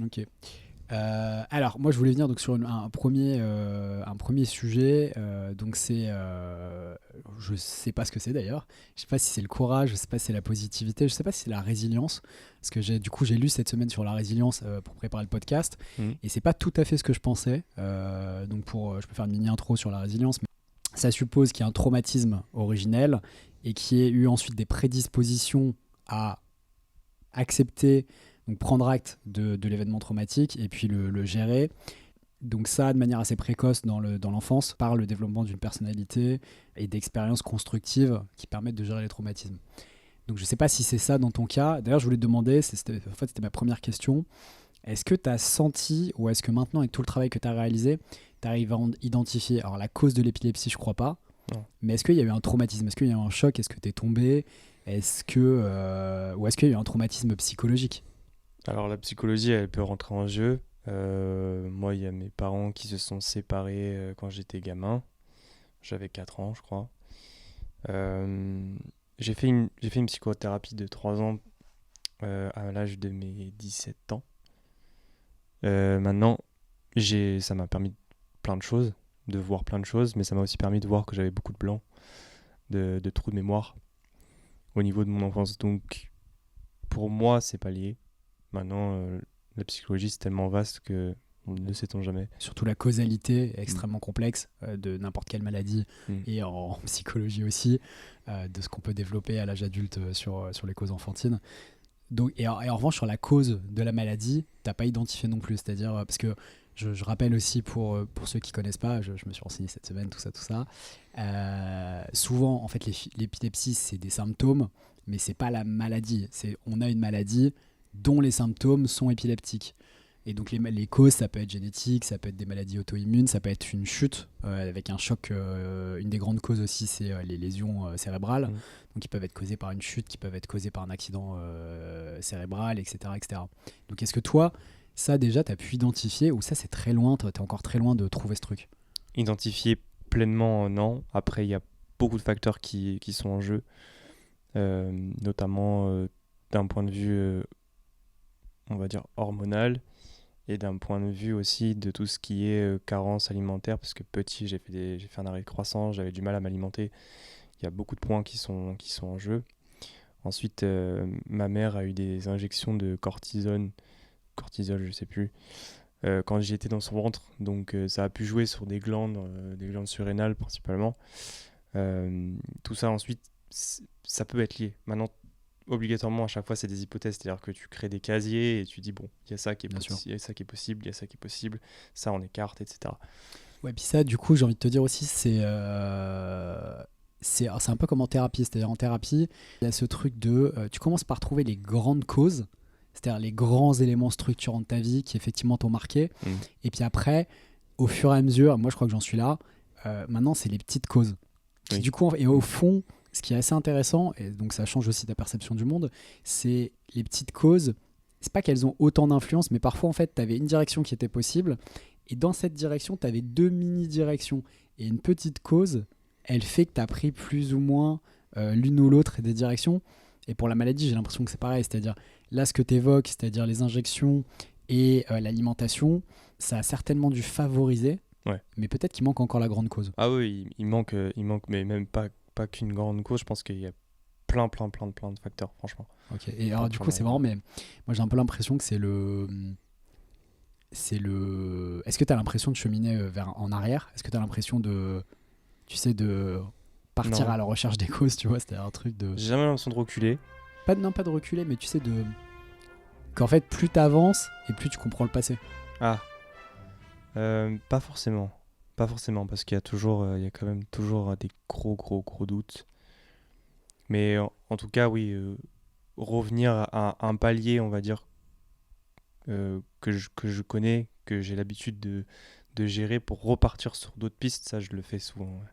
Ok. Alors, moi, je voulais venir donc sur un premier sujet. Donc, je sais pas ce que c'est d'ailleurs. Je sais pas si c'est le courage, je sais pas si c'est la positivité, je sais pas si c'est la résilience. Parce que j'ai lu cette semaine sur la résilience pour préparer le podcast, Mhm. et c'est pas tout à fait ce que je pensais. Donc, je peux faire une mini intro sur la résilience, mais ça suppose qu'il y a un traumatisme originel et qu'il y ait eu ensuite des prédispositions à accepter, donc prendre acte de l'événement traumatique et puis le gérer. Donc ça, de manière assez précoce dans l'enfance, par le développement d'une personnalité et d'expériences constructives qui permettent de gérer les traumatismes. Donc je ne sais pas si c'est ça dans ton cas. D'ailleurs, je voulais te demander, c'était ma première question, est-ce que tu as senti, ou est-ce que maintenant, avec tout le travail que tu as réalisé, tu arrives à identifier, alors la cause de l'épilepsie, je crois pas, Non. mais est-ce qu'il y a eu un traumatisme? Est-ce qu'il y a eu un choc? Est-ce que tu es tombé? Ou est-ce qu'il y a eu un traumatisme psychologique? Alors la psychologie, elle peut rentrer en jeu. Moi, il y a mes parents qui se sont séparés quand j'étais gamin. J'avais 4 ans, je crois. Euh, j'ai fait une psychothérapie de 3 ans à l'âge de mes 17 ans. Maintenant, ça m'a permis plein de choses, de voir plein de choses, mais ça m'a aussi permis de voir que j'avais beaucoup de blancs, de trous de mémoire au niveau de mon enfance. Donc, pour moi, c'est pas lié. Maintenant, la psychologie, c'est tellement vaste que ne sait-on jamais. Surtout la causalité est Mm. extrêmement complexe de n'importe quelle maladie Mm. et en psychologie aussi, de ce qu'on peut développer à l'âge adulte sur les causes enfantines. Donc, et en revanche, sur la cause de la maladie, t'as pas identifié non plus. C'est-à-dire, parce que je rappelle aussi pour ceux qui connaissent pas, je me suis renseigné cette semaine, tout ça, tout ça. Souvent, en fait, l'épilepsie, c'est des symptômes, mais c'est pas la maladie. On a une maladie dont les symptômes sont épileptiques. Et donc les causes, ça peut être génétique, ça peut être des maladies auto-immunes, ça peut être une chute avec un choc. Une des grandes causes aussi, c'est les lésions cérébrales. Mm. Donc qui peuvent être causées par une chute, qui peuvent être causées par un accident cérébral, etc., etc. Donc est-ce que toi, ça déjà, tu as pu identifier, ou ça c'est très loin, tu es encore très loin de trouver ce truc? Identifier pleinement, non. Après, il y a beaucoup de facteurs qui sont en jeu, notamment d'un point de vue, on va dire, hormonal, et d'un point de vue aussi de tout ce qui est carence alimentaire, parce que petit, j'ai fait un arrêt de croissance, j'avais du mal à m'alimenter. Il y a beaucoup de points qui sont en jeu. Ensuite, ma mère a eu des injections de cortisol, je sais plus, quand j'étais dans son ventre. Donc ça a pu jouer sur des glandes surrénales principalement. Tout ça ensuite, ça peut être lié. Maintenant, obligatoirement, à chaque fois, c'est des hypothèses. C'est-à-dire que tu crées des casiers et tu dis, bon, il y a ça qui est Bien sûr. il y a ça qui est possible, il y a ça qui est possible, ça on écarte, etc. Ouais, puis ça, du coup, j'ai envie de te dire aussi, c'est un peu comme en thérapie. C'est-à-dire en thérapie, il y a ce truc tu commences par trouver les grandes causes, c'est-à-dire les grands éléments structurants de ta vie qui effectivement t'ont marqué. Mm. Et puis après, au fur et à mesure, moi je crois que j'en suis là, maintenant c'est les petites causes. Qui Oui. du coup, et au fond, ce qui est assez intéressant, et donc ça change aussi ta perception du monde, c'est les petites causes. C'est pas qu'elles ont autant d'influence, mais parfois en fait, tu avais une direction qui était possible, et dans cette direction, tu avais deux mini-directions. Et une petite cause, elle fait que tu as pris plus ou moins l'une ou l'autre des directions. Et pour la maladie, j'ai l'impression que c'est pareil. C'est-à-dire, là, ce que tu évoques, c'est-à-dire les injections et l'alimentation, ça a certainement dû favoriser, Ouais. mais peut-être qu'il manque encore la grande cause. Ah oui, il manque, mais même pas qu'une grande cause. Je pense qu'il y a plein de facteurs, franchement. Ok. Et Plein, alors, du plein coup, c'est marrant, d'éléments. mais moi, j'ai un peu l'impression que Est-ce que tu as l'impression de cheminer en arrière? Est-ce que tu as l'impression de partir Non, à la recherche des causes, tu vois? C'est un truc de. j'ai jamais l'impression de reculer. Pas de reculer, mais tu sais, qu'en fait, plus t'avances et plus tu comprends le passé. Ah, pas forcément. Pas forcément, parce il y a quand même toujours des gros doutes. Mais en tout cas, oui, revenir à un palier, on va dire, que je connais, que j'ai l'habitude de gérer pour repartir sur d'autres pistes, ça, je le fais souvent. Ouais.